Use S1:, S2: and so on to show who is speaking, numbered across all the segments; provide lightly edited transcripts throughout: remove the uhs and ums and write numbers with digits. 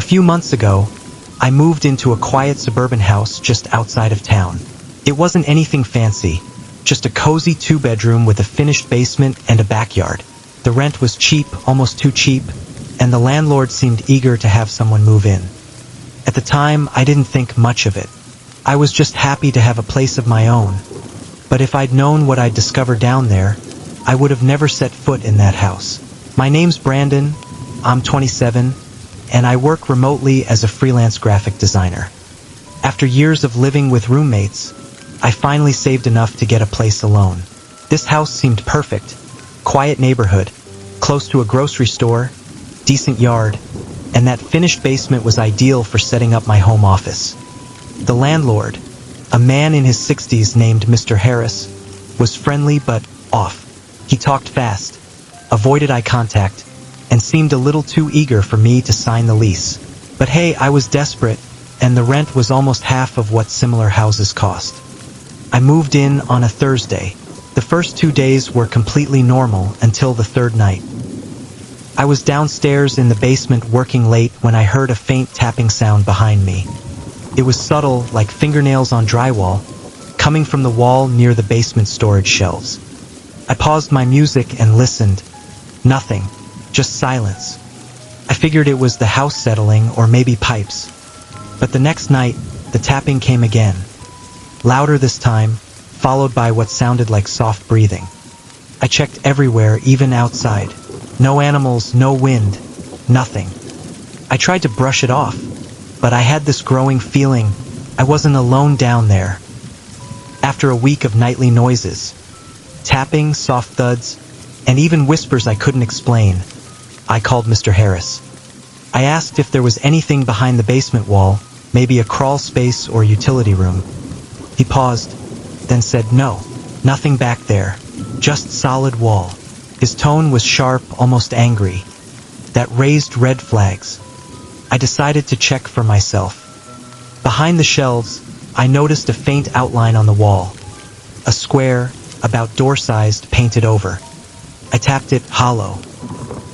S1: few months ago, I moved into a quiet suburban house just outside of town. It wasn't anything fancy, just a cozy two-bedroom with a finished basement and a backyard. The rent was cheap, almost too cheap, and the landlord seemed eager to have someone move in. At the time, I didn't think much of it. I was just happy to have a place of my own. But if I'd known what I'd discover down there, I would have never set foot in that house. My name's Brandon, I'm 27, and I work remotely as a freelance graphic designer. After years of living with roommates, I finally saved enough to get a place alone. This house seemed perfect. Quiet neighborhood, close to a grocery store, decent yard, and that finished basement was ideal for setting up my home office. The landlord, a man in his 60s named Mr. Harris, was friendly but off. He talked fast, avoided eye contact, and seemed a little too eager for me to sign the lease. But hey, I was desperate, and the rent was almost half of what similar houses cost. I moved in on a Thursday. The first 2 days were completely normal until the third night. I was downstairs in the basement working late when I heard a faint tapping sound behind me. It was subtle, like fingernails on drywall, coming from the wall near the basement storage shelves. I paused my music and listened. Nothing. Just silence. I figured it was the house settling or maybe pipes. But the next night, the tapping came again. Louder this time, followed by what sounded like soft breathing. I checked everywhere, even outside. No animals, no wind, nothing. I tried to brush it off, but I had this growing feeling I wasn't alone down there. After a week of nightly noises, tapping, soft thuds, and even whispers I couldn't explain, I called Mr. Harris. I asked if there was anything behind the basement wall, maybe a crawl space or utility room. He paused, then said no, nothing back there, just solid wall. His tone was sharp, almost angry. That raised red flags. I decided to check for myself. Behind the shelves, I noticed a faint outline on the wall. A square, about door-sized, painted over. I tapped it, hollow.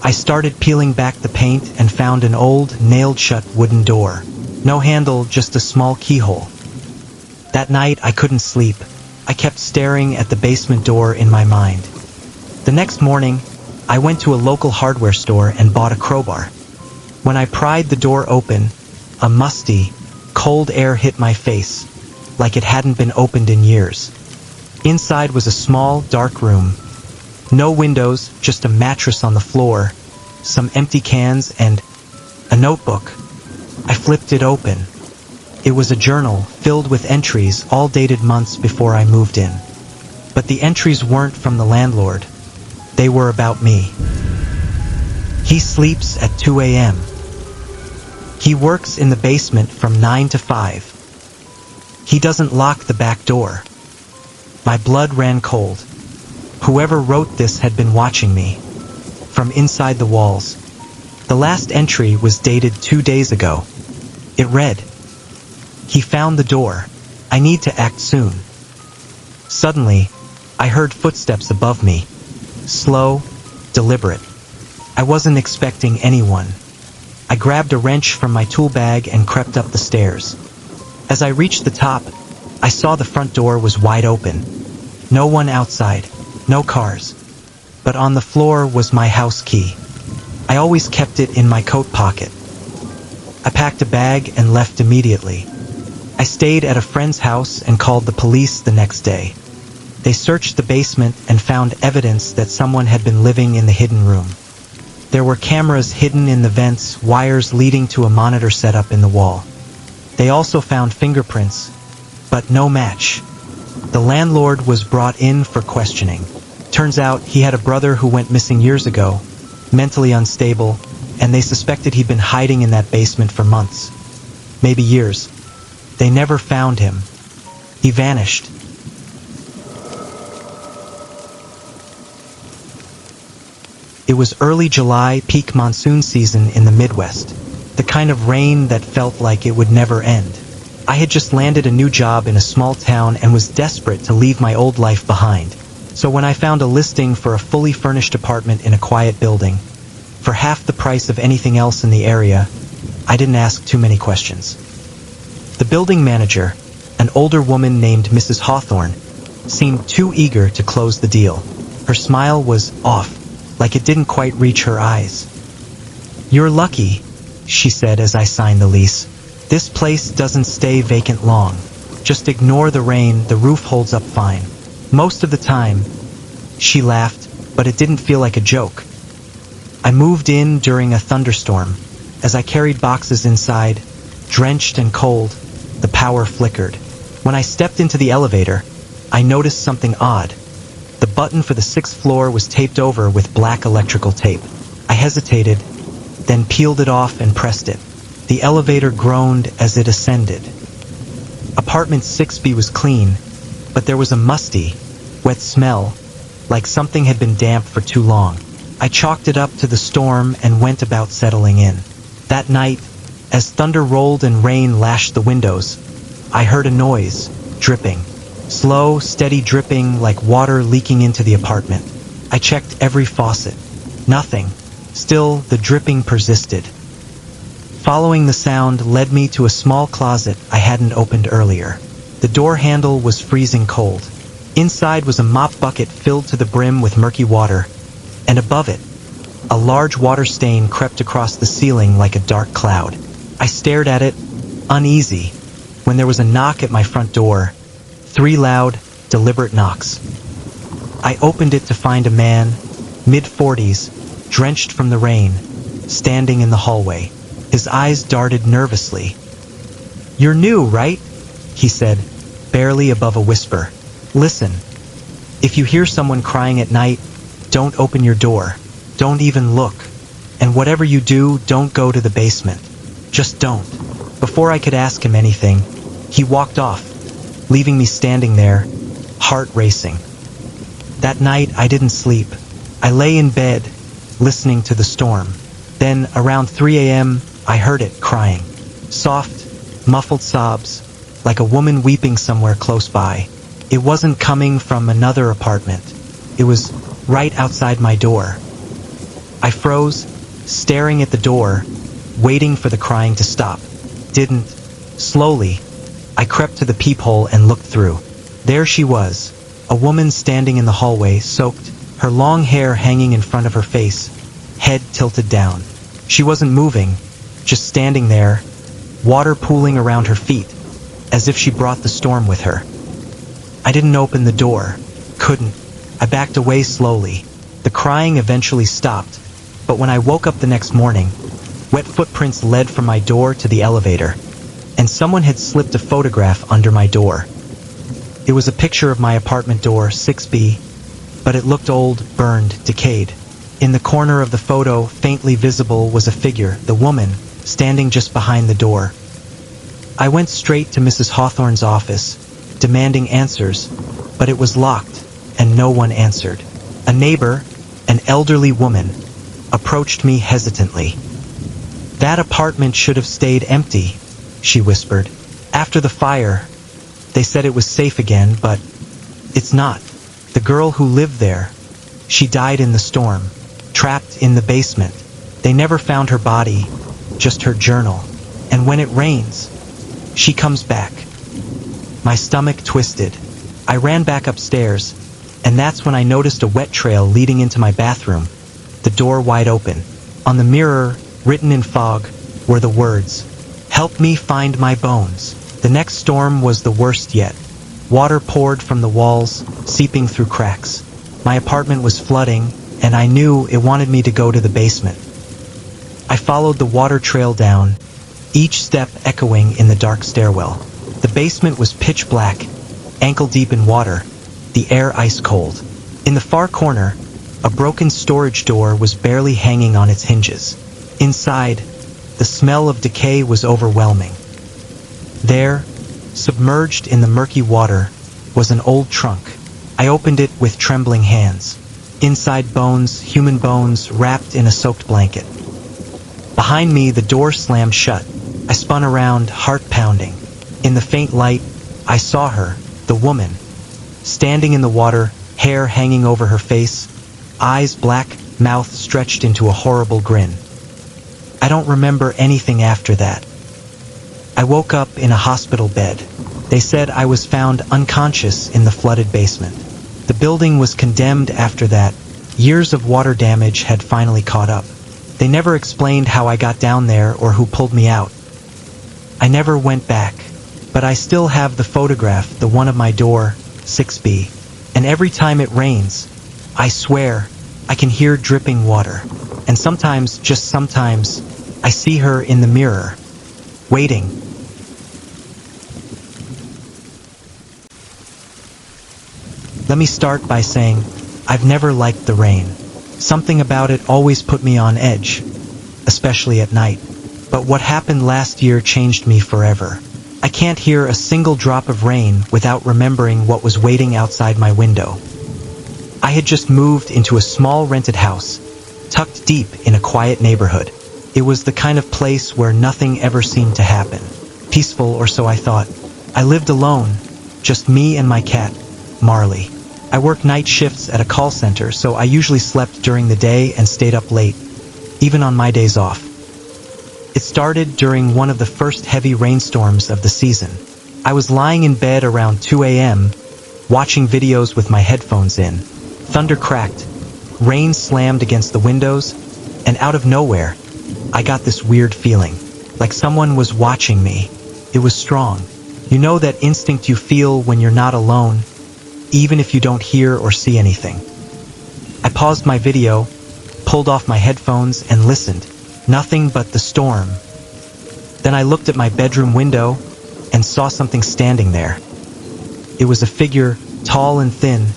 S1: I started peeling back the paint and found an old, nailed-shut wooden door. No handle, just a small keyhole. That night, I couldn't sleep. I kept staring at the basement door in my mind. The next morning, I went to a local hardware store and bought a crowbar. When I pried the door open, a musty, cold air hit my face, like it hadn't been opened in years. Inside was a small, dark room. No windows, just a mattress on the floor, some empty cans, and a notebook. I flipped it open. It was a journal filled with entries, all dated months before I moved in. But the entries weren't from the landlord. They were about me. He sleeps at 2 a.m. He works in the basement from 9 to 5. He doesn't lock the back door. My blood ran cold. Whoever wrote this had been watching me. From inside the walls. The last entry was dated 2 days ago. It read, "He found the door. I need to act soon." Suddenly, I heard footsteps above me. Slow, deliberate. I wasn't expecting anyone. I grabbed a wrench from my tool bag and crept up the stairs. As I reached the top, I saw the front door was wide open. No one outside, no cars. But on the floor was my house key. I always kept it in my coat pocket. I packed a bag and left immediately. I stayed at a friend's house and called the police the next day. They searched the basement and found evidence that someone had been living in the hidden room. There were cameras hidden in the vents, wires leading to a monitor set up in the wall. They also found fingerprints, but no match. The landlord was brought in for questioning. Turns out he had a brother who went missing years ago, mentally unstable, and they suspected he'd been hiding in that basement for months, maybe years. They never found him. He vanished. It was early July, peak monsoon season in the Midwest. The kind of rain that felt like it would never end. I had just landed a new job in a small town and was desperate to leave my old life behind. So when I found a listing for a fully furnished apartment in a quiet building, for half the price of anything else in the area, I didn't ask too many questions. The building manager, an older woman named Mrs. Hawthorne, seemed too eager to close the deal. Her smile was off, like it didn't quite reach her eyes. "You're lucky," she said as I signed the lease. "This place doesn't stay vacant long. Just ignore the rain, the roof holds up fine. Most of the time." She laughed, but it didn't feel like a joke. I moved in during a thunderstorm. As I carried boxes inside, drenched and cold, the power flickered. When I stepped into the elevator, I noticed something odd. The button for the 6th floor was taped over with black electrical tape. I hesitated, then peeled it off and pressed it. The elevator groaned as it ascended. Apartment 6B was clean, but there was a musty, wet smell, like something had been damp for too long. I chalked it up to the storm and went about settling in. That night, as thunder rolled and rain lashed the windows, I heard a noise, dripping. Slow, steady dripping like water leaking into the apartment. I checked every faucet. Nothing. Still, the dripping persisted. Following the sound led me to a small closet I hadn't opened earlier. The door handle was freezing cold. Inside was a mop bucket filled to the brim with murky water, and above it, a large water stain crept across the ceiling like a dark cloud. I stared at it, uneasy, when there was a knock at my front door. 3 loud, deliberate knocks. I opened it to find a man, mid-40s, drenched from the rain, standing in the hallway. His eyes darted nervously. "You're new, right?" he said, barely above a whisper. "Listen, if you hear someone crying at night, don't open your door. Don't even look. And whatever you do, don't go to the basement. Just don't." Before I could ask him anything, he walked off, leaving me standing there, heart racing. That night, I didn't sleep. I lay in bed, listening to the storm. Then, around 3 a.m., I heard it crying. Soft, muffled sobs, like a woman weeping somewhere close by. It wasn't coming from another apartment. It was right outside my door. I froze, staring at the door, waiting for the crying to stop. Didn't. Slowly, I crept to the peephole and looked through. There she was, a woman standing in the hallway, soaked, her long hair hanging in front of her face, head tilted down. She wasn't moving, just standing there, water pooling around her feet, as if she brought the storm with her. I didn't open the door. Couldn't. I backed away slowly. The crying eventually stopped, but when I woke up the next morning, wet footprints led from my door to the elevator, and someone had slipped a photograph under my door. It was a picture of my apartment door, 6B, but it looked old, burned, decayed. In the corner of the photo, faintly visible, was a figure, the woman, standing just behind the door. I went straight to Mrs. Hawthorne's office, demanding answers, but it was locked, and no one answered. A neighbor, an elderly woman, approached me hesitantly. "That apartment should have stayed empty," she whispered. "After the fire, they said it was safe again, but it's not. The girl who lived there, she died in the storm, trapped in the basement. They never found her body, just her journal. And when it rains, she comes back." My stomach twisted. I ran back upstairs, and that's when I noticed a wet trail leading into my bathroom, the door wide open. On the mirror, written in fog, were the words, "Help me find my bones." The next storm was the worst yet. Water poured from the walls, seeping through cracks. My apartment was flooding, and I knew it wanted me to go to the basement. I followed the water trail down, each step echoing in the dark stairwell. The basement was pitch black, ankle-deep in water, the air ice-cold. In the far corner, a broken storage door was barely hanging on its hinges. Inside, the smell of decay was overwhelming. There, submerged in the murky water, was an old trunk. I opened it with trembling hands. Inside bones, human bones, wrapped in a soaked blanket. Behind me, the door slammed shut. I spun around, heart pounding. In the faint light, I saw her, the woman, standing in the water, hair hanging over her face, eyes black, mouth stretched into a horrible grin. I don't remember anything after that. I woke up in a hospital bed. They said I was found unconscious in the flooded basement. The building was condemned after that. Years of water damage had finally caught up. They never explained how I got down there or who pulled me out. I never went back, but I still have the photograph, the one of my door, 6B. And every time it rains, I swear, I can hear dripping water. And sometimes, just sometimes, I see her in the mirror, waiting. Let me start by saying, I've never liked the rain. Something about it always put me on edge, especially at night. But what happened last year changed me forever. I can't hear a single drop of rain without remembering what was waiting outside my window. I had just moved into a small rented house, tucked deep in a quiet neighborhood. It was the kind of place where nothing ever seemed to happen. Peaceful, or so I thought. I lived alone, just me and my cat, Marley. I worked night shifts at a call center, so I usually slept during the day and stayed up late, even on my days off. It started during one of the first heavy rainstorms of the season. I was lying in bed around 2 a.m., watching videos with my headphones in. Thunder cracked, rain slammed against the windows, and out of nowhere, I got this weird feeling, like someone was watching me. It was strong. You know that instinct you feel when you're not alone, even if you don't hear or see anything. I paused my video, pulled off my headphones, and listened. Nothing but the storm. Then I looked at my bedroom window and saw something standing there. It was a figure, tall and thin,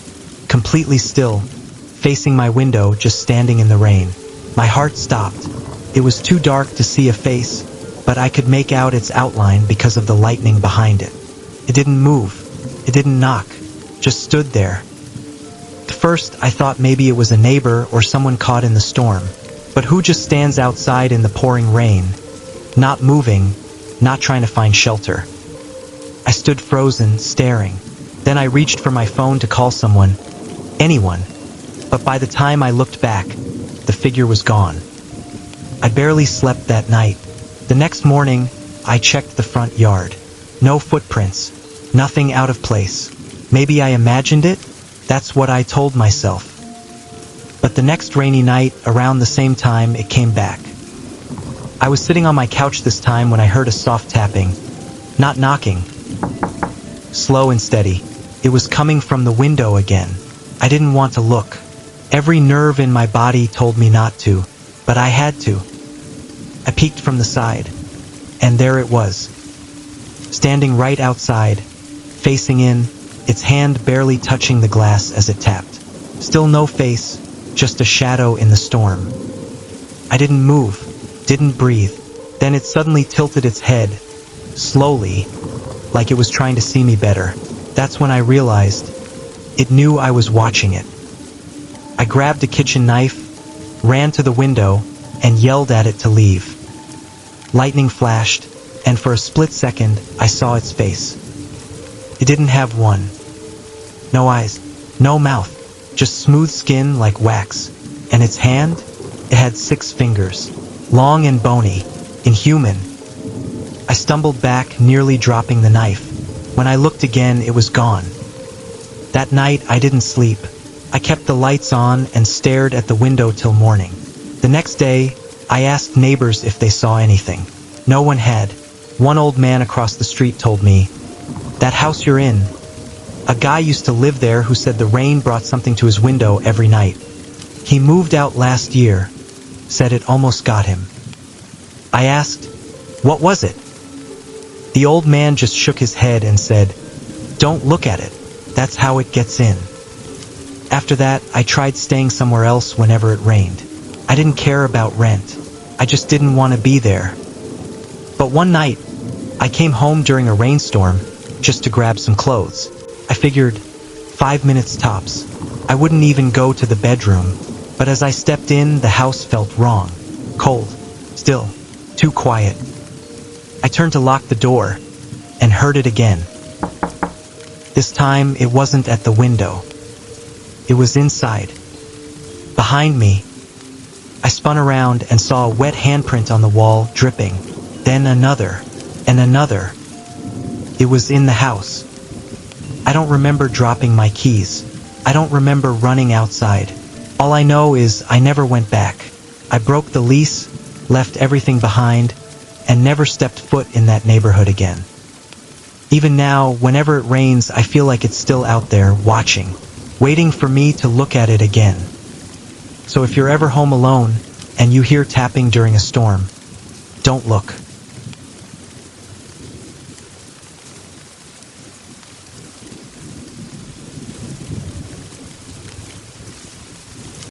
S1: completely still, facing my window, just standing in the rain. My heart stopped. It was too dark to see a face, but I could make out its outline because of the lightning behind it. It didn't move. It didn't knock. Just stood there. At first, I thought maybe it was a neighbor or someone caught in the storm. But who just stands outside in the pouring rain, not moving, not trying to find shelter? I stood frozen, staring. Then I reached for my phone to call someone, anyone. But by the time I looked back, the figure was gone. I barely slept that night. The next morning, I checked the front yard. No footprints, nothing out of place. Maybe I imagined it? That's what I told myself. But the next rainy night, around the same time, it came back. I was sitting on my couch this time when I heard a soft tapping. Not knocking. Slow and steady. It was coming from the window again. I didn't want to look. Every nerve in my body told me not to, but I had to. I peeked from the side, and there it was. Standing right outside, facing in, its hand barely touching the glass as it tapped. Still no face, just a shadow in the storm. I didn't move, didn't breathe. Then it suddenly tilted its head, slowly, like it was trying to see me better. That's when I realized it knew I was watching it. I grabbed a kitchen knife, ran to the window, and yelled at it to leave. Lightning flashed, and for a split second, I saw its face. It didn't have one. No eyes, no mouth. Just smooth skin like wax, and its hand? It had 6 fingers, long and bony, inhuman. I stumbled back, nearly dropping the knife. When I looked again, it was gone. That night, I didn't sleep. I kept the lights on and stared at the window till morning. The next day, I asked neighbors if they saw anything. No one had. One old man across the street told me, "That house you're in, a guy used to live there who said the rain brought something to his window every night. He moved out last year, said it almost got him." I asked, "What was it?" The old man just shook his head and said, "Don't look at it. That's how it gets in." After that, I tried staying somewhere else whenever it rained. I didn't care about rent. I just didn't want to be there. But one night, I came home during a rainstorm just to grab some clothes. I figured 5 minutes tops. I wouldn't even go to the bedroom, but as I stepped in, the house felt wrong. Cold, still, too quiet. I turned to lock the door and heard it again. This time, it wasn't at the window. It was inside, behind me, I spun around and saw a wet handprint on the wall, dripping. Then another, and another. It was in the house. I don't remember dropping my keys. I don't remember running outside. All I know is I never went back. I broke the lease, left everything behind, and never stepped foot in that neighborhood again. Even now, whenever it rains, I feel like it's still out there, watching, waiting for me to look at it again. So if you're ever home alone, and you hear tapping during a storm, don't look.